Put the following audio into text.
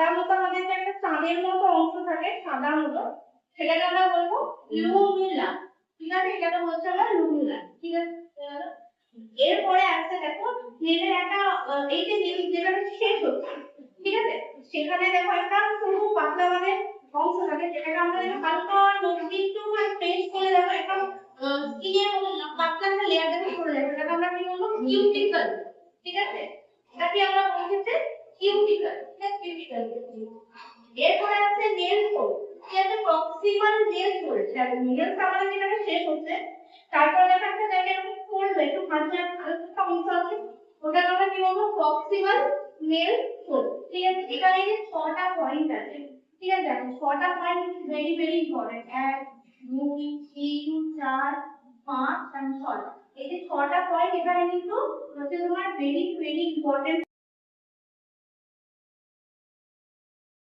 তার মতো আমাদের যে একটা চাঁদের মতো অংশ থাকে সাদা মতো, সেটাকে আমরা বলবো লুমিনা। ঠিক আছে, এটাকে বলছে আমরা লুমিনা। ঠিক আছে, এরপরে আসছে দেখো নেলের একটা এই যে যেটা শেষ হচ্ছে, ঠিক আছে, সেখানে দেখো একটা সরু পাতলা মানে অংশ থাকে, যেটাকে আমরা হালকা নখটি একটু প্রেস করে দেখো একটা স্কিনের মতো পাতলা একটা লেয়ার দেখে পড়ে যাবে, এটাকে আমরা কি বলবো কিউটিকল। ঠিক আছে, এটাকে আমরা বলছি যে কিউটিকল। ঠিক আছে, কিউটিকল। এরপরে আছে নেল হোল। ঠিক আছে, প্রক্সিমাল নেল হোল, নেলস আমাদের যেখানে শেষ হচ্ছে, তারপরে দেখা একটা জায়গায় এরকম পড়বে একটু মাঝে একটা অংশ আছে, ওটাকে আমরা কি বলবো প্রক্সিমাল নেল হোল। ঠিক আছে, এখানে যে 6টা পয়েন্ট আছে। ঠিক আছে, দেখো 6টা পয়েন্ট ভেরি ভেরি ইম্পর্টেন্ট। 1 2 3 4 5 আর 6। এই যে 6টা পয়েন্ট এখানে কিন্তু হচ্ছে তোমার ভেরি ভেরি ইম্পর্টেন্ট।